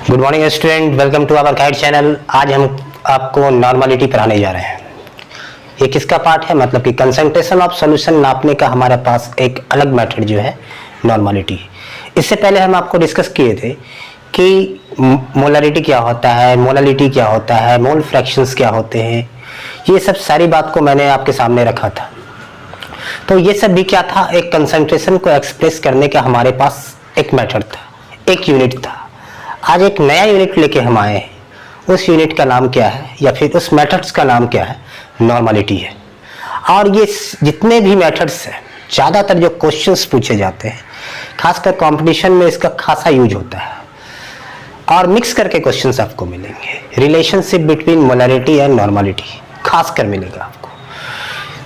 Good morning student, welcome to our guide channel. आज हम आपको नॉर्मलिटी पढ़ाने जा रहे हैं। ये किसका पार्ट है, मतलब कि कंसंट्रेशन ऑफ सॉल्यूशन नापने का हमारे पास एक अलग मेथड जो है नॉर्मलिटी। इससे पहले हम आपको डिस्कस किए थे कि मोलरिटी क्या होता है, मोलालिटी क्या होता है, मोल फ्रैक्शंस क्या होते हैं। ये सब सारी बात को मैंने आपके सामने रखा था। तो ये सब भी क्या था, एक कंसंट्रेशन को एक्सप्रेस करने का हमारे पास एक मेथड था, एक यूनिट था। आज एक नया यूनिट लेके हम आए हैं। उस यूनिट का नाम क्या है या फिर उस मेथड्स का नाम क्या है, नॉर्मलिटी है। और ये जितने भी मेथड्स हैं, ज़्यादातर जो क्वेश्चंस पूछे जाते हैं, खासकर कंपटीशन में इसका खासा यूज होता है। और मिक्स करके क्वेश्चंस आपको मिलेंगे। Relationship between molarity and normality खासकर मिलेगा आपको।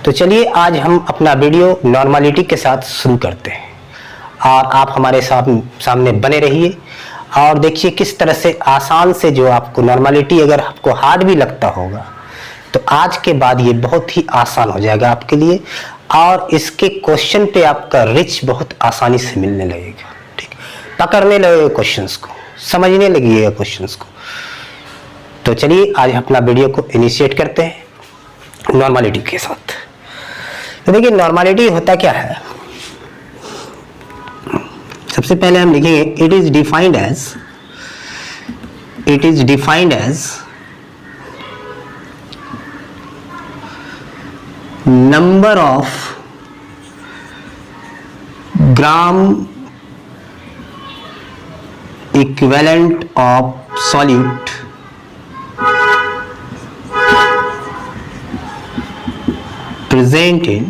तो चलिए आज हम अपना वीडियो नॉर्मलिटी के साथ शुरू करते हैं और आप हमारे सामने बने रहिए और देखिए किस तरह से आसान से जो आपको नॉर्मलिटी अगर आपको हार्ड भी लगता होगा तो आज के बाद ये बहुत ही आसान हो जाएगा आपके लिए और इसके क्वेश्चन पे आपका रिच बहुत आसानी से मिलने लगेगा। ठीक, पकड़ने लगेगा क्वेश्चंस को, समझने लगेगा क्वेश्चंस को। तो चलिए आज अपना वीडियो को इनिशिएट करते हैं नॉर्मलिटी के साथ। तो देखिए नॉर्मलिटी होता क्या है। सबसे पहले हम लिखेंगे it is defined as number of gram equivalent of solute present in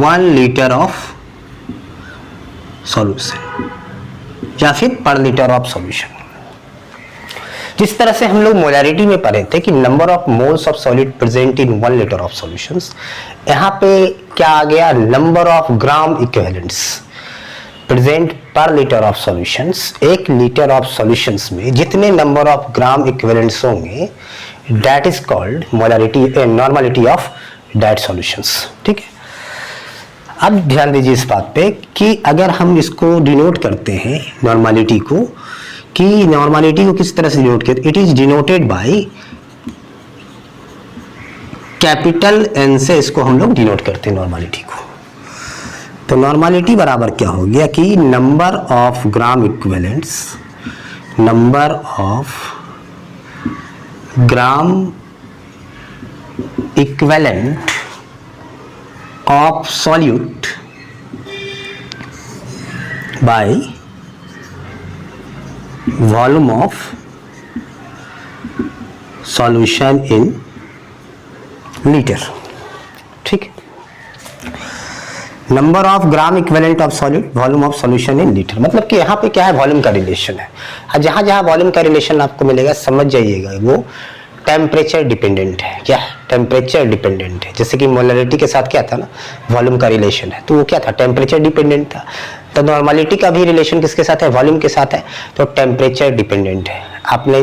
1 liter of solution या फिर पर लीटर ऑफ सॉल्यूशन। जिस तरह से हम लोग मोलरिटी में पढ़े थे कि number of moles of solid present in 1 litre of solutions, यहाँ पे क्या आ गया, number of gram equivalents present per litre of solutions. 1 litre of solutions में जितने नंबर ऑफ ग्राम इक्विवेलेंट्स होंगे that is called molarity normality of that solutions। ठीक है, अब ध्यान दीजिए इस बात पे कि अगर हम इसको डिनोट करते हैं नॉर्मलिटी को, कि नॉर्मलिटी को किस तरह से डिनोट करते, it is denoted by capital N से इसको हम लोग डिनोट करते हैं नॉर्मलिटी को। तो नॉर्मलिटी बराबर क्या हो गया कि number of gram equivalents, number of gram equivalent of solute by volume of solution in litre. ठीक, number of gram equivalent of solute volume of solution in litre, मतलब कि यहाँ पे क्या है, वॉल्यूम का रिलेशन है। जहां जहां वॉल्यूम का रिलेशन आपको मिलेगा समझ जाइएगा वो टेम्परेचर डिपेंडेंट है। क्या है, टेम्परेचर डिपेंडेंट है। जैसे कि मोलरिटी के साथ क्या था ना, वॉल्यूम का रिलेशन है, तो वो क्या था, टेम्परेचर डिपेंडेंट था। तो नॉर्मलिटी का भी रिलेशन किसके साथ है, वॉल्यूम के साथ है, तो टेम्परेचर डिपेंडेंट है। आपने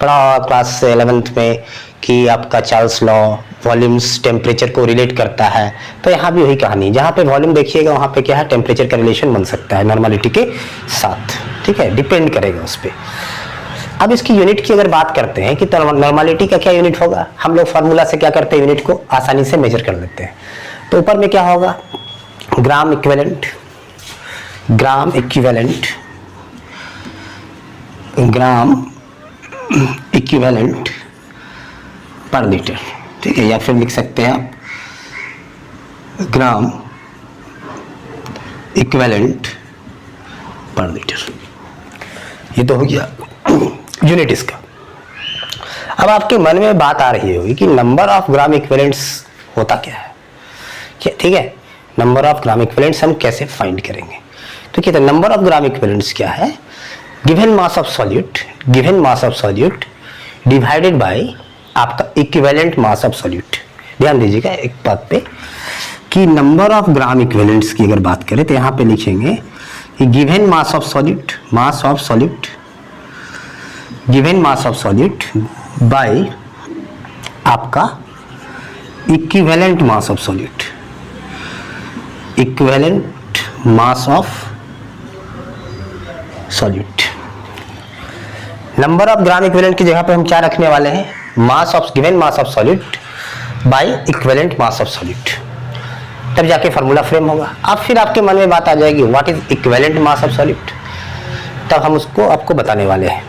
पढ़ा क्लास 11th में कि आपका चार्ल्स लॉ वॉल्यूम्स टेम्परेचर को रिलेट करता है। तो यहाँ भी वही कहानी, जहाँ पे वॉल्यूम देखिएगा वहाँ पे क्या है, टेम्परेचर का रिलेशन बन सकता है नॉर्मलिटी के साथ। ठीक है, डिपेंड करेगा उस पर। अब इसकी यूनिट की अगर बात करते हैं कि नॉर्मलिटी का क्या यूनिट होगा, हम लोग फार्मूला से क्या करते हैं, यूनिट को आसानी से मेजर कर लेते हैं। तो ऊपर में क्या होगा, gram equivalent, gram equivalent, gram equivalent पर लीटर। ठीक है, या फिर लिख सकते हैं आप ग्राम इक्विवेलेंट पर लीटर। ये तो हो गया यूनिट इसका। अब आपके मन में बात आ रही होगी कि नंबर ऑफ ग्राम इक्विवेलेंट्स होता क्या है। ठीक है, नंबर ऑफ ग्राम इक्विवेलेंट्स हम कैसे फाइंड करेंगे। तो क्या नंबर ऑफ ग्राम इक्विवेलेंट्स क्या है, given mass of solute divided by आपका इक्विवेलेंट मास ऑफ सॉल्यूट। ध्यान दीजिएगा एक बात पे कि नंबर ऑफ ग्राम इक्विवेलेंट्स की अगर बात करें तो यहाँ पे लिखेंगे कि given mass of solute given mass of solute by आपका equivalent mass of solute, equivalent mass of solute. Number of gram equivalent की जगह पे हम क्या रखने वाले हैं, mass of given mass of solute by equivalent mass of solute, तब जाके फॉर्मूला फ्रेम होगा। अब फिर आपके मन में बात आ जाएगी what is equivalent mass of solute, तब हम उसको आपको बताने वाले हैं।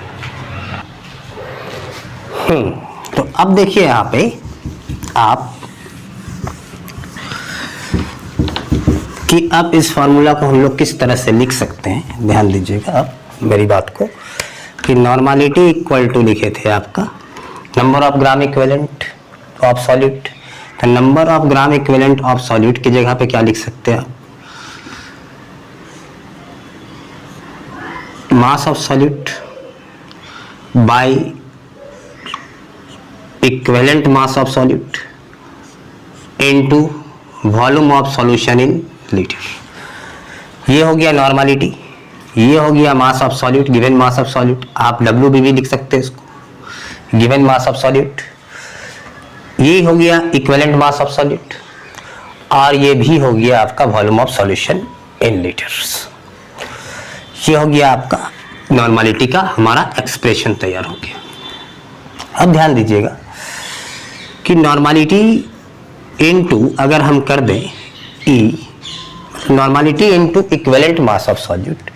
तो अब देखिए यहाँ पे आप कि अब इस फार्मूला को हम लोग किस तरह से लिख सकते हैं, ध्यान दीजिएगा आप मेरी बात को, कि नॉर्मलिटी इक्वल टू लिखे थे आपका number of gram equivalent of solute, तो number of gram equivalent of solute की जगह पे क्या लिख सकते हैं आप, mass of solute by equivalent mass of solute into volume of solution in litre. ये हो गया नॉर्मलिटी, ये हो गया mass of solute, given mass of solute, आप WB भी लिख सकते हैं इसको, गिवन मास ऑफ सॉल्यूट। ये हो गया इक्विवेलेंट मास ऑफ सॉल्यूट, और ये भी हो गया आपका volume of solution in litres. ये हो गया आपका नॉर्मलिटी का हमारा एक्सप्रेशन तैयार हो गया। अब ध्यान दीजिएगा कि नॉर्मलिटी इनटू अगर हम कर दें E, normality into equivalent mass of solute,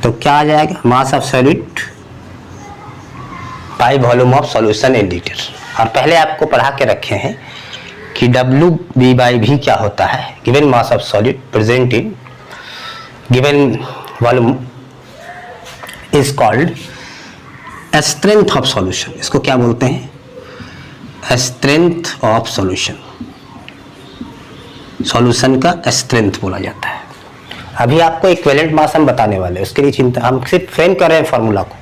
तो क्या आ जाएगा, मास of solute by volume of solution in litre. और पहले आपको पढ़ा के रखे हैं कि WB/V क्या होता है, given mass of solute present in given volume is called strength of solution. इसको क्या बोलते हैं, स्ट्रेंथ ऑफ सॉल्यूशन, सॉल्यूशन का स्ट्रेंथ बोला जाता है। अभी आपको इक्विवेलेंट मास हम बताने वाले हैं, उसके लिए चिंता, हम सिर्फ फ्रेम कर रहे हैं फॉर्मूला को।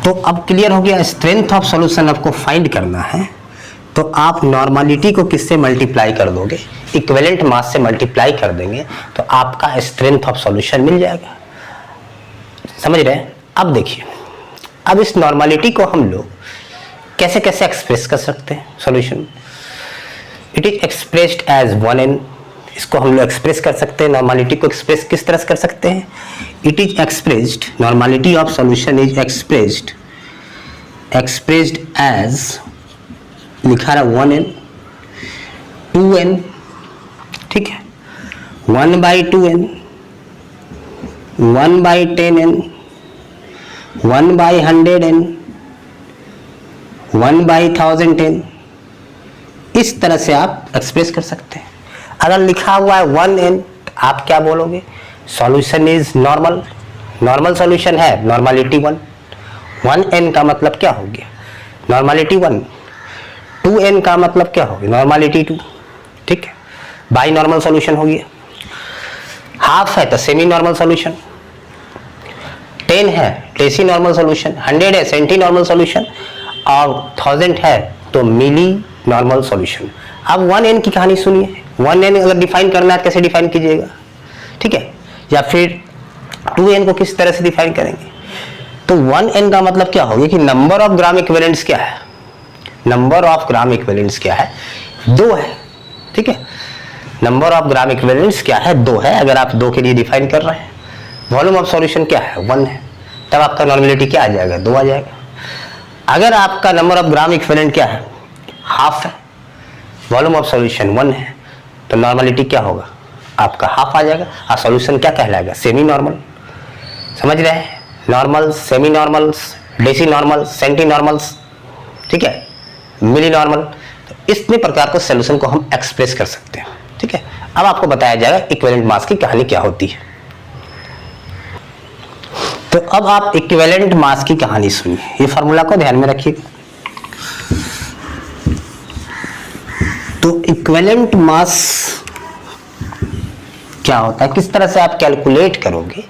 तो अब क्लियर हो गया, स्ट्रेंथ ऑफ सॉल्यूशन आपको फाइंड करना है, तो आप नॉर्मलिटी को किससे मल्टीप्लाई कर दोगे, इक्विवेलेंट मास से मल्टीप्लाई कर देंगे, तो आपका स्ट्रेंथ ऑफ सॉल्यूशन मिल जाएगा। समझ रहे हैं? अब देखिए, अब इस नॉर्मलिटी को हम लोग कैसे कैसे एक्सप्रेस कर सकते हैं solution. It is expressed as 1n, इसको हम लोग एक्सप्रेस कर सकते हैं। नॉर्मलिटी को एक्सप्रेस किस तरह से कर सकते हैं, it is expressed, normality of solution is expressed as, लिखा रहा 1n 2n, ठीक है, 1/2n 1/10n 1/100n 1/1000n, इस तरह से आप एक्सप्रेस कर सकते हैं। अगर लिखा हुआ है 1n, आप क्या बोलोगे, solution is normal, normal solution है, नॉर्मलिटी 1, 1n का मतलब क्या हो गया, नॉर्मलिटी 1, 2n का मतलब क्या हो गया, नॉर्मलिटी 2, ठीक है, बाई नॉर्मल सॉल्यूशन हो गया। हाफ है तो सेमी नॉर्मल सॉल्यूशन, 10 है डेसी नॉर्मल सॉल्यूशन, 100 है सेंटी नॉर्मल सॉल्यूशन, और 1000 है तो मिली नॉर्मल सॉल्यूशन। अब 1n की कहानी सुनिए, 1n अगर डिफाइन करना है कैसे डिफाइन कीजिएगा, ठीक है, या फिर 2n को किस तरह से डिफाइन करेंगे। तो 1n का मतलब क्या होगा कि नंबर ऑफ ग्राम इक्विवेलेंट्स क्या है, नंबर ऑफ ग्राम इक्विवेलेंट्स क्या है, 2 है, ठीक है, नंबर ऑफ ग्राम इक्विवेलेंट्स क्या है, 2 है। अगर आप 2 के लिए डिफाइन कर रहे हैं, वॉल्यूम ऑफ सॉल्यूशन क्या है, 1 है, तब आपका नॉर्मलिटी क्या आ जाएगा, 2 आ जाएगा। अगर आपका नंबर ऑफ ग्राम इक्विवेलेंट क्या है, हाफ है, वॉल्यूम ऑफ सॉल्यूशन 1 है, तो नॉर्मलिटी क्या होगा, आपका हाफ आ जाएगा, और सॉल्यूशन क्या कहलाएगा, सेमी नॉर्मल। समझ रहे हैं, normal, semi normals, deci normal, centi normals, ठीक है, मिली नॉर्मल। तो इस प्रकार को सॉल्यूशन को हम एक्सप्रेस कर सकते हैं, ठीक है। अब आपको बताया जाएगा इक्विवेलेंट मास की कहानी क्या होती है। तो अब आप इक्विवेलेंट मास की कहानी सुनिए, ये फार्मूला को ध्यान में रखिएगा। तो इक्विवेलेंट मास क्या होता है, किस तरह से आप कैलकुलेट करोगे,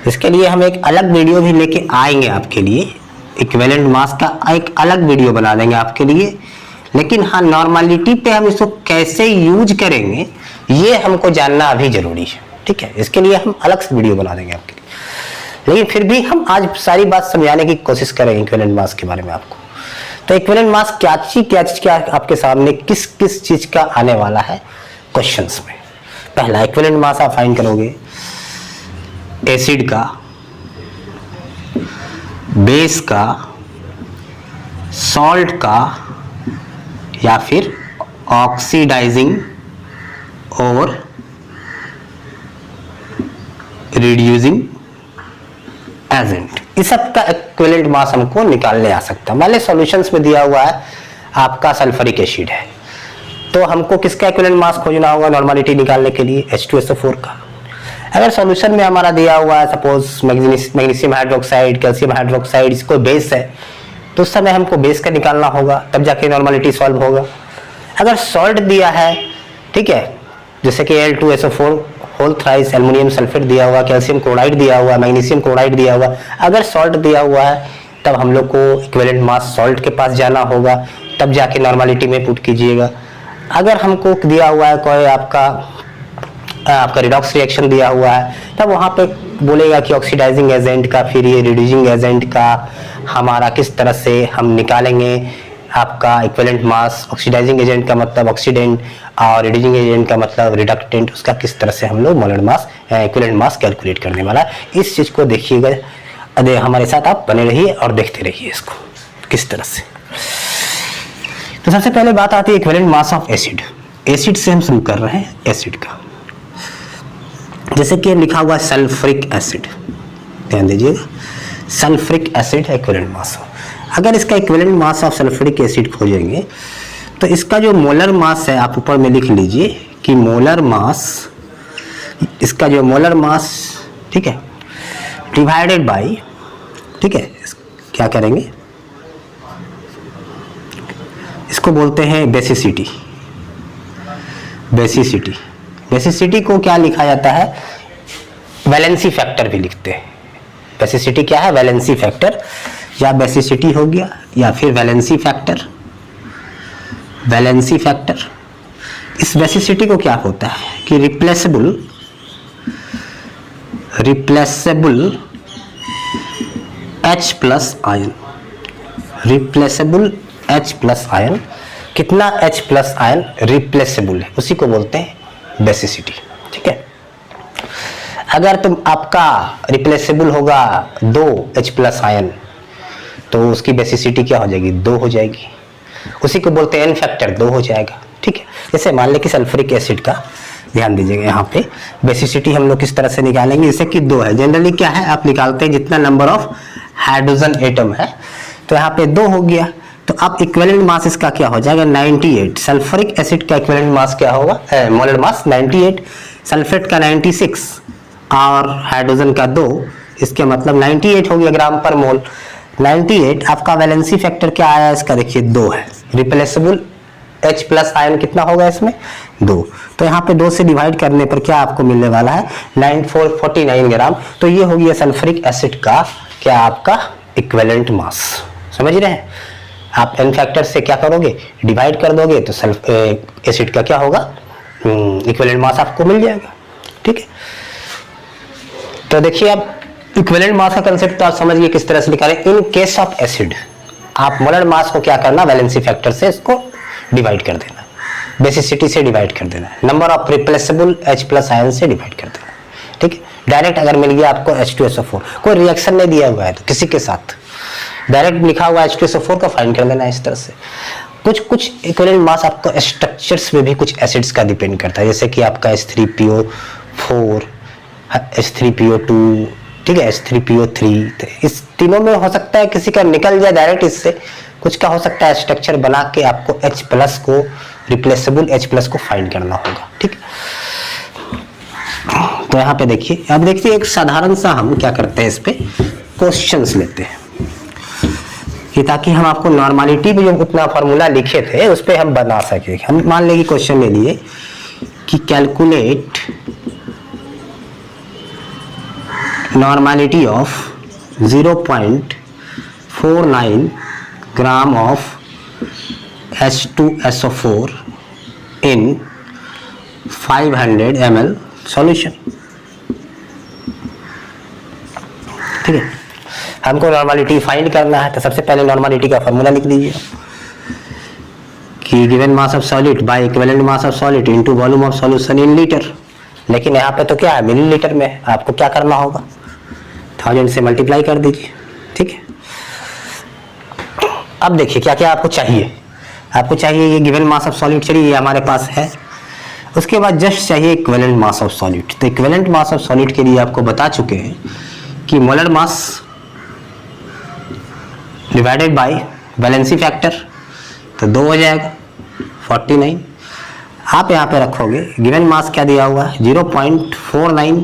इसके लिए हम एक अलग वीडियो भी लेके आएंगे आपके लिए, इक्विवेलेंट मास का एक अलग वीडियो बना देंगे आपके लिए। लेकिन हाँ, नॉर्मलिटी पे हम इसको कैसे यूज करेंगे ये हमको जानना अभी जरूरी है, ठीक है। इसके लिए हम अलग से वीडियो बना देंगे आपके लिए, लेकिन फिर भी हम आज सारी बात समझाने की कोशिश करेंगे इक्विवेलेंट मास के बारे में आपको। तो इक्विवेलेंट मास क्या चीज आपके सामने किस किस चीज का आने वाला है क्वेश्चंस में। पहला, इक्विवेलेंट मास आप फाइंड करोगे एसिड का, बेस का, सॉल्ट का या फिर ऑक्सीडाइजिंग और रिड्यूसिंग एजेंट, इस सब का इक्विवेलेंट मास हमको निकालने आ सकता है। मान लीजिए सॉल्यूशंस में दिया हुआ है आपका सल्फ्यूरिक एसिड है, तो हमको किसका इक्विवेलेंट मास खोजना होगा नॉर्मलिटी निकालने के लिए? H2SO4 का। अगर सॉल्यूशन में हमारा दिया हुआ है suppose magnesium hydroxide, calcium hydroxide, इसको बेस है, तो उस समय हमको बेस का निकालना होगा, तब जाके नॉर्मलिटी सॉल्व होगा। अगर सॉल्ट दिया है, ठीक है, जैसे कि Al2SO4 whole thrice, aluminium sulphate दिया हुआ, कैल्शियम क्लोराइड दिया हुआ, मैग्नीशियम क्लोराइड दिया हुआ, अगर सॉल्ट दिया हुआ है तब हम लोग को इक्विवेलेंट मास सॉल्ट के पास जाना होगा, तब जाके नॉर्मलिटी में पुट कीजिएगा। अगर हमको दिया हुआ है कोई आपका रिडॉक्स रिएक्शन दिया हुआ है, तब वहाँ पे बोलेगा कि ऑक्सीडाइजिंग एजेंट का, फिर ये रिड्यूसिंग एजेंट का हमारा किस तरह से हम निकालेंगे आपका इक्विवेलेंट मास। ऑक्सीडाइजिंग एजेंट का मतलब ऑक्सीडेंट और रिड्यूसिंग एजेंट का मतलब रिडक्टेंट, उसका किस तरह से हम लोग molar mass equivalent mass calculate करने वाला है। इस चीज को देखिएगा, अरे हमारे साथ आप बने रहिए और देखते रहिए इसको किस तरह से। तो सबसे पहले बात आती है equivalent mass of acid. Acid से हम शुरू कर रहे हैं, एसिड का, जैसे कि लिखा हुआ है सल्फ्यूरिक एसिड, ध्यान दीजिएगा, सल्फ्यूरिक एसिड है इक्विवेलेंट मास। अगर इसका equivalent mass of sulphuric acid खोजेंगे तो इसका जो मोलर मास है, आप ऊपर में लिख लीजिए कि मोलर मास, इसका जो मोलर मास, ठीक है, डिवाइडेड बाय, ठीक है, क्या करेंगे, इसको बोलते हैं बेसिसिटी। बेसिसिटी, बेसिसिटी को क्या लिखा जाता है? वैलेंसी फैक्टर भी लिखते हैं। बेसिसिटी क्या है? वैलेंसी फैक्टर, या बेसिसिटी हो गया या फिर वैलेंसी फैक्टर। वैलेंसी फैक्टर, इस बेसिसिटी को क्या होता है कि replaceable H plus ion, replaceable H plus ion, कितना H प्लस आयन रिप्लेसेबल है, उसी को बोलते हैं बेसिसिटी, ठीक है। अगर तुम आपका रिप्लेसेबल होगा 2 H प्लस आयन, तो उसकी बेसिसिटी क्या हो जाएगी? 2 हो जाएगी, उसी को बोलते हैं एन फैक्टर, 2 हो जाएगा, ठीक है। जैसे मान लें कि सल्फ्यूरिक एसिड का ध्यान दीजिएगा, यहाँ पे बेसिसिटी हम लोग किस तरह से निकालेंगे, जैसे कि 2 है, जनरली क्या है आप निकालते हैं जितना नंबर ऑफ हाइड्रोजन एटम है, तो यहाँ पे 2 हो गया, तो अब इक्विवेलेंट मास इसका क्या हो जाएगा? 98। सल्फ्यूरिक एसिड का इक्विवेलेंट मास क्या होगा? मोलर मास 98, सल्फेट का 96 और हाइड्रोजन का 2, इसके मतलब 98 हो गया ग्राम पर मोल। 98, आपका वैलेंसी फैक्टर क्या आया इसका? देखिए 2 है। रिप्लेसेबल H प्लस आयन कितना होगा इसमें? 2। तो यहाँ पे 2 से डिवाइड करने पर क्या आपको मिलने वाला है? 9449 ग्राम। तो ये हो गया सल्फ्यूरिक एसिड का क्या आपका इक्विवेलेंट मास। समझ रहे हैं? आप एन फैक्टर से क्या करोगे? डिवाइड कर दोगे तो एसिड का क्या होगा? इक्विवेलेंट मास आपको मिल जाएगा, ठीक है। तो देखिए आप इक्विवेलेंट मास का कंसेप्ट तो आप समझिए किस तरह से निकालें। इन केस ऑफ एसिड आप मोलर मास को क्या करना? वैलेंसी फैक्टर से इसको डिवाइड कर देना, बेसिसिटी से डिवाइड कर देना, number of replaceable H plus ion से डिवाइड कर देना, ठीक है। डायरेक्ट अगर मिल गया आपको H2SO4, कोई रिएक्शन नहीं दिया हुआ है तो किसी के साथ डायरेक्ट लिखा हुआ H2SO4 का फाइंड कर लेना इस तरह से। कुछ इक्विवेलेंट मास आपको स्ट्रक्चर्स में भी कुछ एसिड्स का डिपेंड करता है, जैसे कि आपका H3PO4, H3PO2, ठीक है, H3PO3, इस तीनों में हो सकता है किसी का निकल जाए डायरेक्ट इससे, कुछ का हो सकता है स्ट्रक्चर बना के आपको H प्लस को, रिप्लेसेबल H प्लस को फाइंड करना होगा, ठीक। तो यहाँ पे देखिए, अब देखिए एक साधारण सा हम क्या करते हैं, इस पे क्वेश्चंस लेते हैं कि ताकि हम आपको नॉर्मलिटी में जो उतना फॉर्मूला लिखे थे उस पे हम बना सके। हम मान लेंगे क्वेश्चन ले लिए कि calculate normality of 0.49 gram of H2SO4 in 500 ml solution, ठीक है। हमको नॉर्मलिटी फाइंड करना है, तो सबसे पहले नॉर्मलिटी का फॉर्मूला लिख लीजिए कि given mass of solid bye equivalent mass of solid into volume of solution in litre. लेकिन यहाँ पे तो क्या है, मिलीलीटर में। आपको क्या करना होगा? 1000 से मल्टीप्लाई कर दीजिए, ठीक है। अब देखिए क्या क्या आपको चाहिए। आपको चाहिए ये गिवन मास ऑफ सॉलिड, चलिए ये हमारे पास है। उसके बाद जस्ट चाहिए इक्विवेलेंट मास ऑफ सॉलिड। तो इक्विवेलेंट मास ऑफ सॉलिड के लिए आपको बता चुके हैं कि molar mass divided by valency factor, तो 2 हो जाएगा 49। आप यहाँ पे रखोगे गिवन मास क्या दिया हुआ है 0.49,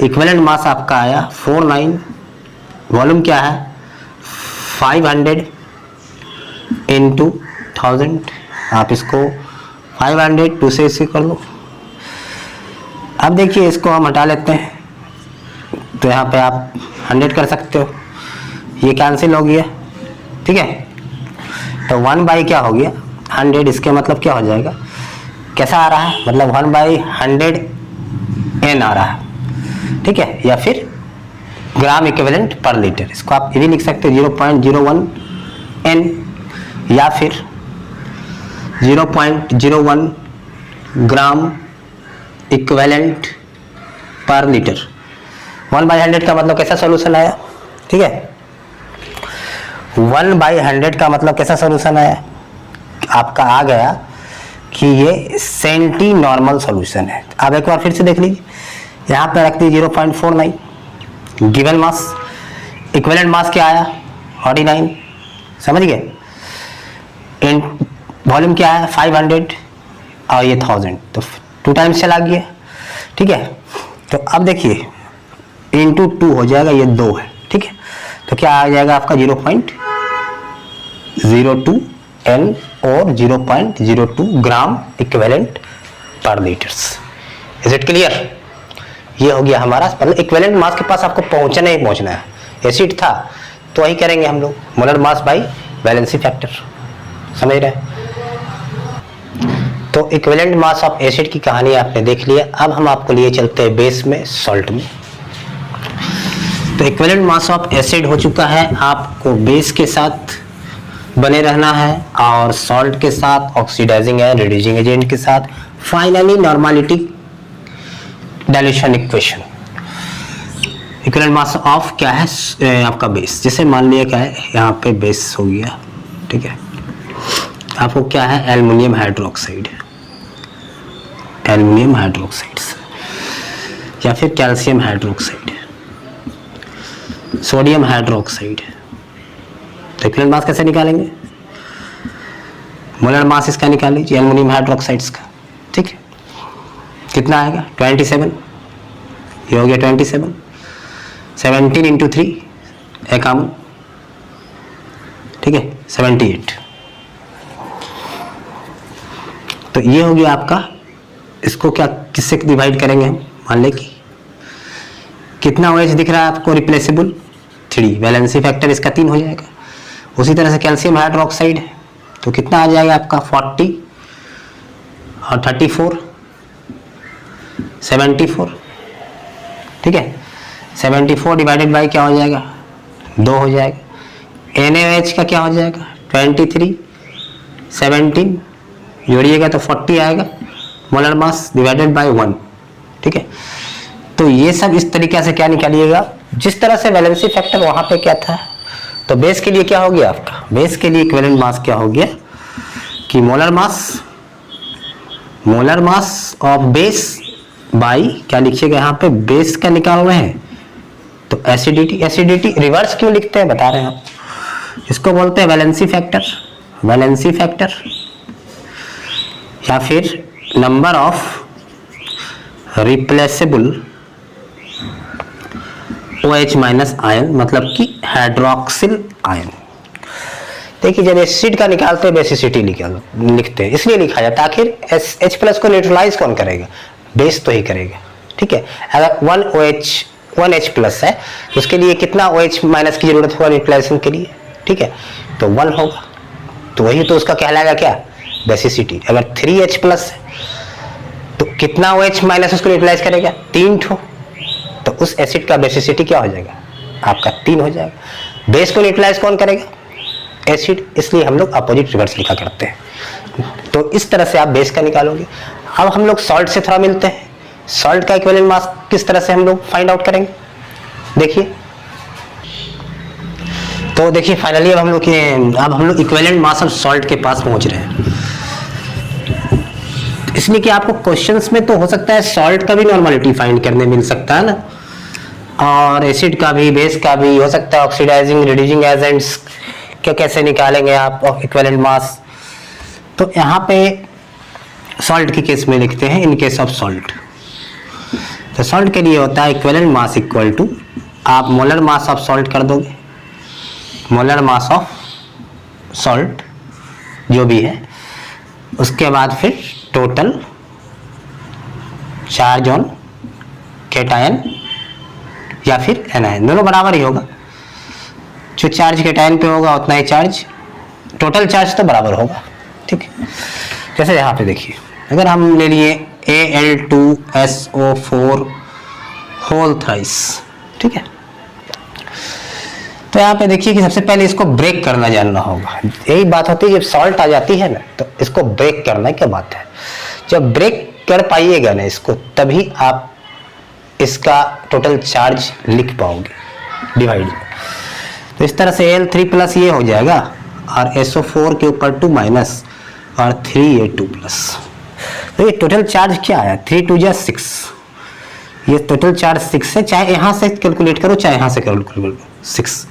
इक्विवेलेंट मास आपका आया 49, वॉल्यूम क्या है 500 इंटू 1000। आप इसको 500 2 से इसे कर लो। अब देखिए इसको हम हटा लेते हैं, तो यहाँ पे आप 100 कर सकते हो, ये कैंसिल हो गया, ठीक है। तो 1 बाई क्या हो गया 100, इसके मतलब क्या हो जाएगा, कैसा आ रहा है, मतलब 1/100 N आ रहा है, ठीक है, या फिर ग्राम इक्विवेलेंट पर लीटर। इसको आप ये भी लिख सकते हो 0.01 N या फिर 0.01 ग्राम इक्विवेलेंट पर लीटर। 1/100 का मतलब कैसा सॉल्यूशन आया, ठीक है। 1/100 का मतलब कैसा सॉल्यूशन आया, आपका आ गया कि ये सेंटी नॉर्मल सॉल्यूशन है। अब एक बार फिर से देख लीजिए, यहाँ पे रख दीजिए 0.49, गिवन मास, इक्विवेलेंट मास क्या आया 49, समझ गए। वॉल्यूम क्या है 500 और ये 1000, तो 2 टाइम्स चला गया, ठीक है। तो अब देखिए इंटू 2 हो जाएगा, ये 2 है, ठीक है। तो क्या आ जाएगा आपका 0.02 N और 0.02 ग्राम इक्विवेलेंट पर लीटर्स। Is it clear. ये हो गया हमारा, मतलब इक्विवेलेंट मास के पास आपको पहुंचना ही पहुंचना है। एसिड था तो वही करेंगे हम लोग, molar mass by valency factor, समझ रहे हैं। तो इक्विवेलेंट मास ऑफ एसिड की कहानी आपने देख लिया। अब हम आपको लिए चलते हैं बेस में, सॉल्ट में। तो इक्विवेलेंट मास ऑफ एसिड हो चुका है, आपको बेस के साथ बने रहना है और सॉल्ट के साथ, ऑक्सीडाइजिंग एंड रिड्यूसिंग एजेंट के साथ, finally normality dilution equation. Equivalent mass of क्या है आपका बेस, जैसे मान लिया क्या है यहाँ पे बेस हो गया, ठीक है। आपको क्या है एल्युमिनियम हाइड्रोक्साइड, एल्युमिनियम हाइड्रोक्साइड या फिर कैल्शियम हाइड्रोक्साइड, सोडियम हाइड्रोक्साइड। तो इक्विवेलेंट मास कैसे निकालेंगे, मोलर मास इसका निकाल लीजिए एल्युमिनियम हाइड्रोक्साइड्स का, ठीक है। कितना आएगा 27, ये हो गया 27, 17 इंटू 3 51, ठीक है 78। तो ये हो गया आपका, इसको क्या किससे डिवाइड करेंगे हम, मान ले कि कितना OH दिख रहा है आपको रिप्लेसेबल 3, वैलेंसी फैक्टर इसका 3 हो जाएगा। उसी तरह से कैल्शियम हाइड्रोक्साइड है, तो कितना आ जाएगा आपका 40 और 34 74, ठीक है। 74 डिवाइडेड बाई क्या हो जाएगा 2 हो जाएगा। NaOH का क्या हो जाएगा 23 17 जोड़िएगा तो 40 आएगा, मोलर मास डिवाइडेड बाय 1, ठीक है। तो ये सब इस तरीके से क्या निकालिएगा, जिस तरह से वैलेंसी फैक्टर वहां पे क्या था। तो बेस के लिए क्या हो गया आपका, बेस के लिए इक्विवेलेंट मास क्या हो गया कि molar mass of base by क्या लिखिएगा यहाँ पे, बेस का निकाल रहे हैं तो एसिडिटी। एसिडिटी रिवर्स क्यों लिखते हैं बता रहे हैं आप, इसको बोलते हैं वैलेंसी फैक्टर, वैलेंसी फैक्टर या फिर number of replaceable OH minus ion, मतलब कि हाइड्रोक्सिल आयन। देखिए जब एसिड का निकालते हैं बेसिसिटी लिखते हैं, इसलिए लिखा जाता है आखिर H+ को न्यूट्रलाइज कौन करेगा, बेस तो ही करेगा, ठीक है। अगर 1H+ है तो उसके लिए कितना OH माइनस की जरूरत होगा न्यूट्रलाइजेशन के लिए, ठीक है, तो 1 होगा, तो वही तो उसका कहलाएगा क्या बेसिसिटी। अगर 3H+ है तो कितना OH माइनस उसको न्यूट्रलाइज करेगा 3 ठो, तो उस एसिड का बेसिसिटी क्या हो जाएगा आपका 3 हो जाएगा। बेस को न्यूट्रलाइज कौन करेगा एसिड, इसलिए हम लोग अपोजिट रिवर्स लिखा करते हैं। तो इस तरह से आप बेस का निकालोगे। अब हम लोग सॉल्ट से थोड़ा मिलते हैं, सॉल्ट का इक्विवेलेंट मास किस तरह से हम लोग फाइंड आउट करेंगे। देखिए तो देखिए फाइनली अब हम लोग इक्विवेलेंट मास ऑफ सॉल्ट के पास पहुंच रहे हैं। इसलिए कि आपको क्वेश्चंस में तो हो सकता है सॉल्ट का भी नॉर्मलिटी फाइंड करने मिल सकता है ना, और एसिड का भी, बेस का भी हो सकता है, ऑक्सीडाइजिंग रिड्यूसिंग एजेंट्स क्या कैसे निकालेंगे आप इक्विवेलेंट मास। तो यहाँ पे सॉल्ट के केस में लिखते हैं इन केस ऑफ सॉल्ट। तो सॉल्ट के लिए होता है इक्विवेलेंट मास इक्वल टू, आप मोलर मास ऑफ सॉल्ट कर दोगे, मोलर मास ऑफ सॉल्ट जो भी है, उसके बाद फिर टोटल चार्ज ऑन कैटायन या फिर एनायन, दोनों बराबर ही होगा। जो चार्ज कैटायन पे होगा उतना ही चार्ज, टोटल चार्ज तो बराबर होगा, ठीक है। जैसे यहाँ पे देखिए, अगर हम ले लिए Al2SO4 होल थ्राइस, ठीक है, तो यहाँ पे देखिए कि सबसे पहले इसको ब्रेक करना जानना होगा। यही बात होती है जब सॉल्ट आ जाती है ना, तो इसको ब्रेक करना क्या बात है। जब ब्रेक कर पाइएगा ना इसको, तभी आप इसका टोटल चार्ज लिख पाओगे डिवाइड। तो इस तरह से Al3 प्लस ये हो जाएगा और SO4 के ऊपर 2 माइनस और 3A2 प्लस। तो ये टोटल चार्ज क्या आया, 3 2 जा 6, ये टोटल चार्ज 6 है। चाहे यहाँ से कैलकुलेट करो चाहे यहाँ से कैलकुलेट करो, 6।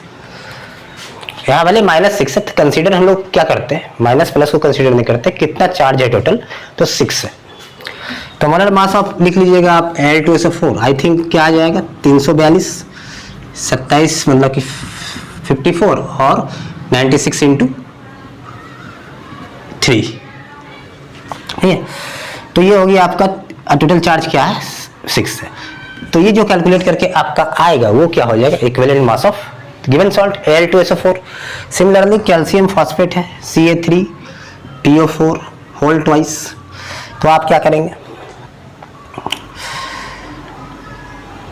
यहाँ वाले -6 है, तो कंसीडर हम लोग क्या करते हैं, माइनस प्लस को कंसीडर नहीं करते, कितना चार्ज है टोटल, तो 6 है। तो मोलर मास ऑफ लिख लीजिएगा आप Al2SO4, आई थिंक क्या आ जाएगा 342, 27 मतलब कि 54 और 96 इंटू 3, ठीक है। तो ये हो गया आपका टोटल चार्ज क्या है, 6 है। तो ये जो कैलकुलेट करके आपका आएगा वो क्या हो जाएगा, equivalent mass of given salt Al2SO4। Similarly calcium phosphate है Ca3PO4 होल ट्वाइस। तो आप क्या करेंगे,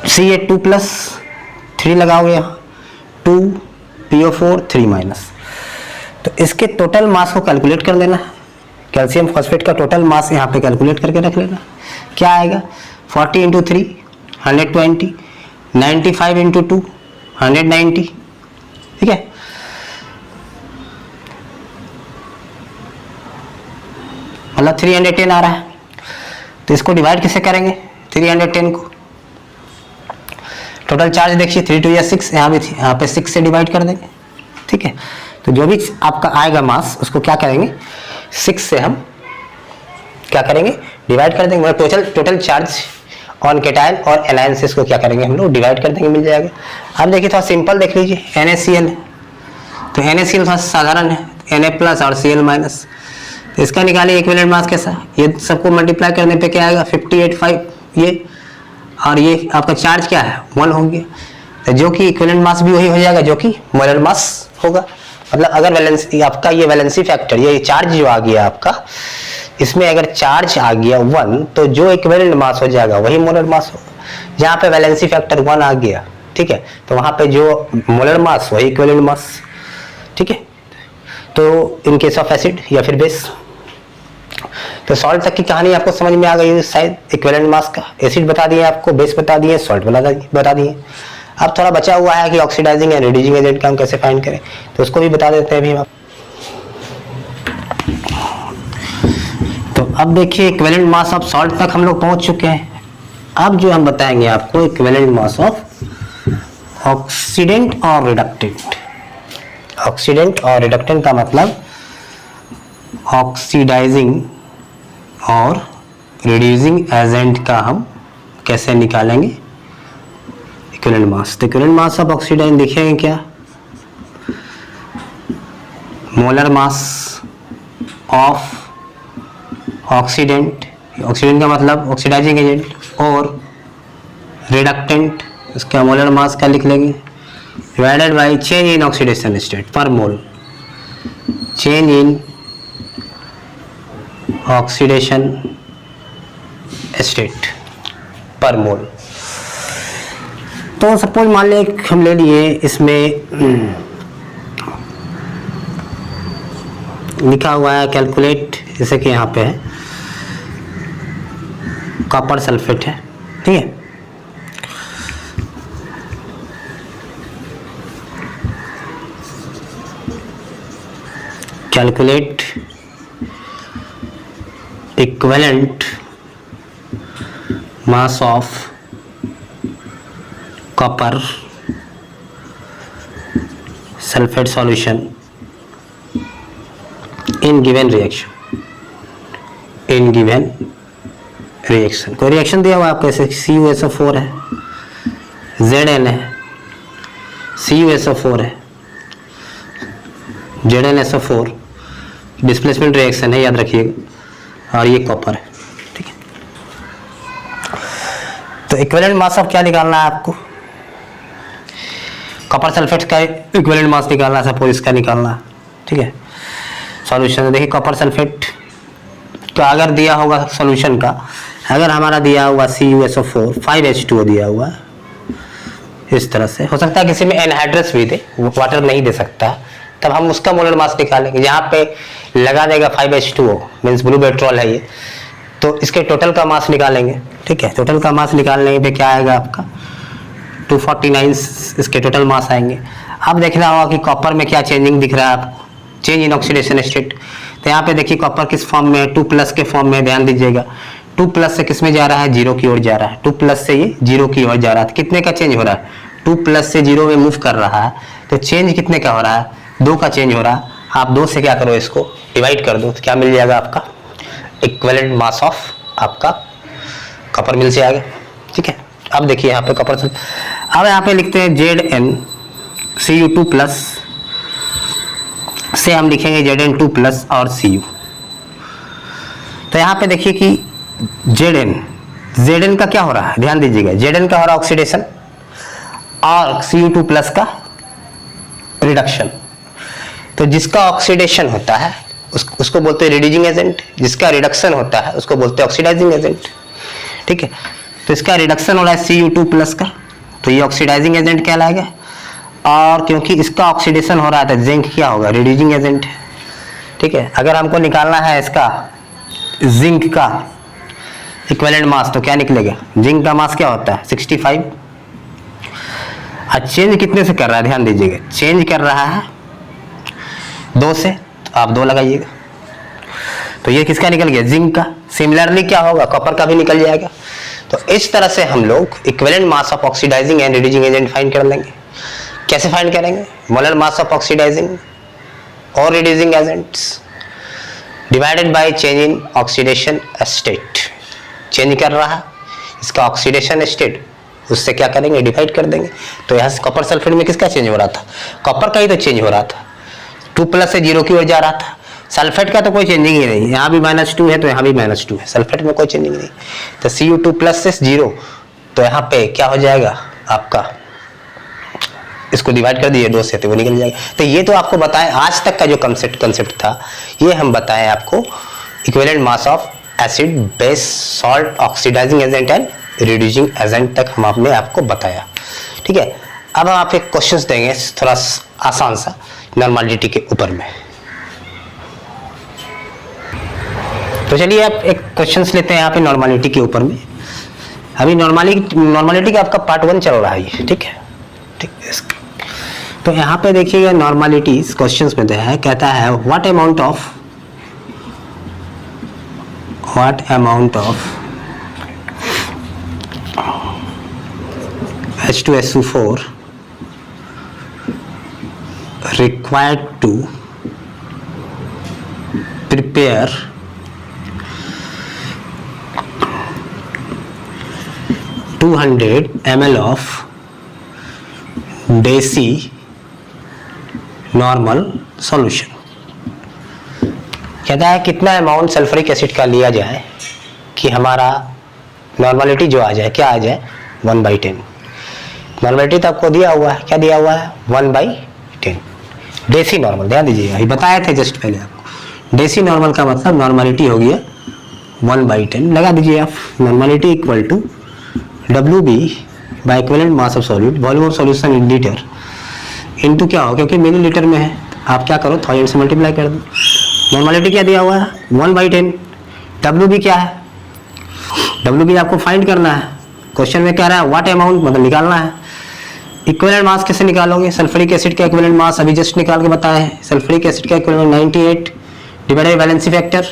Ca2 प्लस 3 लगाओगे यहाँ, 2PO4 3 माइनस। तो इसके टोटल मास को कैलकुलेट कर लेना है। कैल्शियम फॉस्फेट का टोटल मास यहाँ पे कैलकुलेट करके रख लेना। क्या आएगा, 40 इंटू 3 120, 95 इंटू 2 190, ठीक है। मतलब 310 आ रहा है। तो इसको डिवाइड कैसे करेंगे, 310 को, टोटल चार्ज देखिए 3 2 या 6, यहाँ भी थी, यहाँ पे 6 से डिवाइड कर देंगे, ठीक है। तो जो भी आपका आएगा मास उसको क्या करेंगे, 6 से हम क्या करेंगे, डिवाइड कर देंगे। मतलब टोटल चार्ज ऑन कैटायन और एनायन से इसको क्या करेंगे हम लोग, डिवाइड कर देंगे, मिल जाएगा। अब देखिए थोड़ा सिंपल देख लीजिए, NaCl है, तो NaCl थोड़ा साधारण है, Na प्लस और Cl माइनस। तो इसका निकालिए इक्विवेलेंट मास कैसा, ये सबको मल्टीप्लाई करने पे क्या आएगा 585 ये, और ये आपका चार्ज क्या है 1 हो गया। तो जो कि इक्विवेलेंट मास भी वही हो जाएगा जो कि मोलर मास होगा। मतलब अगर वैलेंसी आपका ये वैलेंसी फैक्टर, ये चार्ज जो आ गया आपका, इसमें अगर चार्ज आ गया 1, तो जो इक्विवेलेंट मास हो जाएगा वही मोलर मास होगा। जहाँ पे वैलेंसी फैक्टर 1 आ गया, ठीक है, तो वहाँ पे जो मोलर मास वही इक्विवेलेंट मास, ठीक है। तो इन केस ऑफ एसिड या फिर बेस। तो सॉल्ट तक की कहानी आपको समझ में आ गई शायद, इक्विवेलेंट मास का। एसिड बता दिए आपको, बेस बता दिए, सॉल्ट बता दिए। अब थोड़ा बचा हुआ है कि ऑक्सीडाइजिंग एंड रिड्यूसिंग एजेंट का हम कैसे फाइंड करें, तो उसको भी बता देते हैं अभी हम। तो अब देखिए इक्विवेलेंट मास ऑफ सॉल्ट तक हम लोग पहुंच चुके हैं। अब जो हम बताएंगे आपको इक्विवेलेंट मास ऑफ ऑक्सीडेंट और रिडक्टेंट। ऑक्सीडेंट और रिडक्टेंट का मतलब ऑक्सीडाइजिंग और रिड्यूसिंग एजेंट का हम कैसे निकालेंगे इक्विवेलेंट मास। तो इक्विवेलेंट मास ऑफ ऑक्सीडाइजिंग लिखेंगे क्या, molar mass of oxidant, oxidant का मतलब ऑक्सीडाइजिंग एजेंट, और रिडक्टेंट इसका मोलर मास का लिख लेंगे, divided by change in oxidation state पर मोल, चेंज इन ऑक्सीडेशन स्टेट पर मोल। तो सपोज मान लें हम ले लिए, इसमें लिखा हुआ है कैलकुलेट, जैसे कि यहाँ पे है कॉपर सल्फेट है, ठीक है। Calculate equivalent mass of copper sulphate solution in given reaction. कोई रिएक्शन दिया हुआ आपको, ऐसे CuSO4 है, Zn है, CuSO4 है, ZnSO4 डिस्प्लेसमेंट रिएक्शन है, याद रखिएगा, और ये कॉपर है, ठीक है। तो इक्विवेलेंट मास ऑफ क्या निकालना है आपको, कॉपर सल्फेट का इक्विवेलेंट मास निकालना है, सपोज इसका निकालना है, ठीक है। सॉल्यूशन देखिए, कॉपर सल्फेट का अगर दिया होगा सॉल्यूशन का, अगर हमारा दिया हुआ CuSO4 5H2O दिया हुआ है इस तरह से, हो सकता है किसी में एनहाइड्रस भी दे, वाटर नहीं दे सकता, तब हम उसका मोलर मास निकालेंगे। यहाँ पे लगा देगा 5H2O मीन्स ब्लू पेट्रोल है ये, तो इसके टोटल का मास निकालेंगे, ठीक है। टोटल का मास निकालने पे क्या आएगा आपका 249 इसके टोटल मास आएंगे। अब देखना होगा कि कॉपर में क्या चेंजिंग दिख रहा है आपको, चेंज इन ऑक्सीडेशन स्टेट। तो यहाँ पे देखिए कॉपर किस फॉर्म में है, 2+ के फॉर्म में, ध्यान दीजिएगा। 2+ से किस में जा रहा है, 0 की ओर जा रहा है। 2+ से ये 0 की ओर जा रहा है, कितने का चेंज हो रहा है, 2+ से 0 में मूव कर रहा है, तो चेंज कितने का हो रहा है, 2 का चेंज हो रहा है। आप 2 से क्या करो, इसको डिवाइड कर दो, तो क्या मिल जाएगा आपका इक्विवेलेंट मास ऑफ आपका कॉपर मिल जाएगा, ठीक है। अब देखिए यहाँ पे कॉपर, अब यहाँ पे लिखते हैं ZnCu2+ से हम लिखेंगे Zn2+ और Cu। तो यहाँ पे देखिए कि Zn का क्या हो रहा है, ध्यान दीजिएगा, Zn का हो रहा है ऑक्सीडेशन और Cu2+ का रिडक्शन। तो जिसका ऑक्सीडेशन होता है उसको बोलते हैं रिड्यूसिंग एजेंट, जिसका रिडक्शन होता है उसको बोलते हैं ऑक्सीडाइजिंग एजेंट, ठीक है। तो इसका रिडक्शन हो रहा है Cu2+ का, तो ये ऑक्सीडाइजिंग एजेंट कहलाएगा। और क्योंकि इसका ऑक्सीडेशन हो रहा है तो जिंक क्या होगा, रिड्यूसिंग एजेंट, ठीक है। अगर हमको निकालना है इसका जिंक का इक्विवेलेंट मास, तो क्या निकलेगा, जिंक का मास क्या होता है 65। और चेंज कितने से कर रहा है, ध्यान दीजिएगा, चेंज कर रहा है 2 से, तो आप 2 लगाइएगा, तो ये किसका निकल गया, जिंक का। सिमिलरली क्या होगा, कॉपर का भी निकल जाएगा। तो इस तरह से हम लोग equivalent mass of oxidizing and reducing agent find कर लेंगे। कैसे फाइंड करेंगे, मोलर मास ऑफ ऑक्सीडाइजिंग और reducing agents divided by change in oxidation state. Change कर रहा है इसका ऑक्सीडेशन स्टेट, उससे क्या करेंगे, डिवाइड कर देंगे। तो यहाँ से कॉपर सल्फेट में किसका चेंज हो रहा था, कॉपर का ही तो चेंज हो रहा था, 2+ से 0 की ओर जा रहा था। सल्फेट का तो कोई चेंजिंग ही नहीं, यहाँ भी -2 है तो यहाँ भी -2 है, सल्फेट में कोई चेंजिंग नहीं। तो Cu2+ से 0, तो यहाँ पे क्या हो जाएगा आपका, इसको डिवाइड कर दिए 2 से, तो वो निकल जाएगा। तो ये तो आपको बताएं, आज तक का जो कंसेप्ट था ये हम बताएं आपको, equivalent mass of acid, base, salt, oxidizing agent and reducing agent तक हम आपने आपको बताया, ठीक है। अब हम आप एक क्वेश्चंस देंगे थोड़ा आसान सा नॉर्मलिटी के ऊपर में। तो चलिए आप एक क्वेश्चंस लेते हैं यहाँ पे नॉर्मलिटी के ऊपर में। अभी नॉर्मलिटी का आपका पार्ट 1 चल रहा है ये, ठीक है, ठीक है। तो यहाँ पे देखिएगा नॉर्मलिटी क्वेश्चंस में है, कहता है what amount of H2SO4 required to prepare 200 ml of देसी नॉर्मल सॉल्यूशन। कहता है कितना अमाउंट सल्फ्यूरिक एसिड का लिया जाए कि हमारा नॉर्मलिटी जो आ जाए, क्या आ जाए 1/10। नॉर्मलिटी तो आपको दिया हुआ है, क्या दिया हुआ है 1/10 देसी नॉर्मल। ध्यान दीजिएगा, ये बताए थे जस्ट पहले आपको, देसी नॉर्मल का मतलब नॉर्मलिटी हो गया 1/10। लगा दीजिए आप, normality equal to WB by equivalent mass of solute, volume of solution in litre, into क्या हो, क्योंकि मिलीलीटर में है, आप क्या करो 1000 से मल्टीप्लाई कर दो। नॉर्मलिटी क्या दिया हुआ है 1/10। WB क्या है, WB आपको फाइंड करना है, क्वेश्चन में कह रहा है व्हाट अमाउंट, मतलब निकालना है। इक्विवेलेंट मास कैसे निकालोगे? सल्फ्यूरिक एसिड का इक्विवेलेंट मास अभी जस्ट निकाल के बताया है। सल्फ्यूरिक एसिड का equivalent 98 divided by valency factor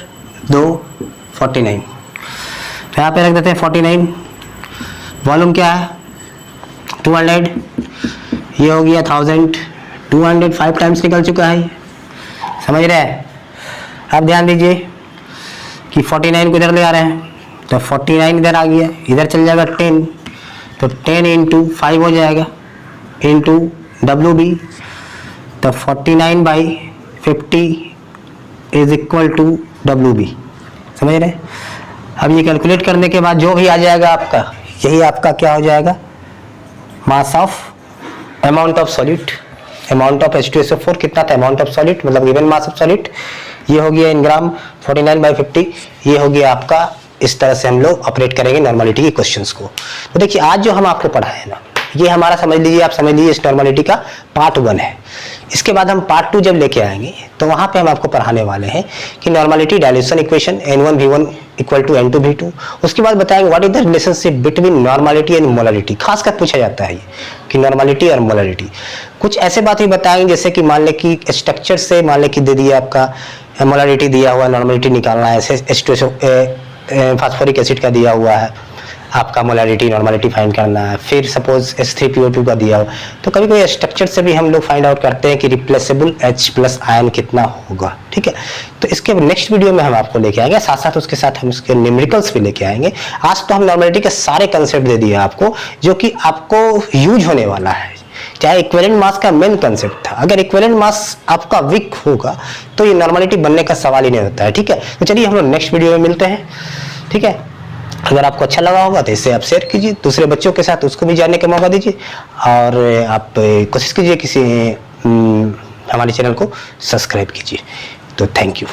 2 49। यहाँ पे रख देते हैं 49। वॉल्यूम क्या है? 200। ये हो गया 1000। 200 5 टाइम्स निकल चुका है, समझ रहे हैं? अब ध्यान दीजिए कि 49 को इधर ले आ रहे हैं, तो 49 इधर आ गया, इधर चल जाएगा 10, तो 10 इंटू 5 हो जाएगा इंटू WB, तो 49/50 इज इक्वल टू WB, समझ रहे हैं? अब ये कैलकुलेट करने के बाद जो भी आ जाएगा आपका, यही आपका क्या हो जाएगा? Mass of amount of solid, amount of H2SO4 कितना था? अमाउंट ऑफ सॉलिड मतलब गिवन मास ऑफ सॉलिड, ये हो गया इन ग्राम 49/50, ये हो गया आपका। इस तरह से हम लोग ऑपरेट करेंगे नॉर्मलिटी के क्वेश्चंस को। तो देखिए आज जो हम आपको पढ़ाए हैं ना, ये हमारा समझ लीजिए, आप समझ लीजिए इस नॉर्मलिटी का पार्ट 1 है। इसके बाद हम पार्ट 2 जब लेके आएंगे तो वहां पे हम आपको पढ़ाने वाले हैं कि normality dilution equation N1V1 equal to N2V2। उसके बाद बताएंगे what is the relationship between normality and molarity. खासकर पूछा जाता है ये कि नॉर्मलिटी और मोलरिटी। कुछ ऐसे बात भी बताएंगे जैसे कि मान ले कि स्ट्रक्चर से मान ले कि दे दिया आपका मोलरिटी दिया हुआ, नॉर्मलिटी निकालना है, H2SO फास्फोरिक एसिड का दिया हुआ है, आपका मोलरिटी नॉर्मलिटी फाइंड करना है। फिर सपोज H3PO2 का दिया हो, तो कभी कोई स्ट्रक्चर से भी हम लोग फाइंड आउट करते हैं कि रिप्लेसेबल H+ आयन कितना होगा, ठीक है? तो इसके नेक्स्ट वीडियो में हम आपको लेके आएंगे, साथ साथ उसके साथ हम उसके न्यूमेरिकल्स भी लेके आएंगे। आज तो हम नॉर्मलिटी के सारे कंसेप्ट दे दिए आपको, जो कि आपको यूज होने वाला है। चाहे इक्विवेलेंट मास का मेन कंसेप्ट था, अगर इक्विवेलेंट मास आपका वीक होगा तो ये नॉर्मलिटी बनने का सवाल ही नहीं होता है, ठीक है? तो चलिए हम लोग नेक्स्ट वीडियो में मिलते हैं, ठीक है? अगर आपको अच्छा लगा होगा तो इसे आप शेयर कीजिए दूसरे बच्चों के साथ, उसको भी जानने का मौका दीजिए, और आप कोशिश कीजिए किसी हमारे चैनल को सब्सक्राइब कीजिए। तो थैंक यू।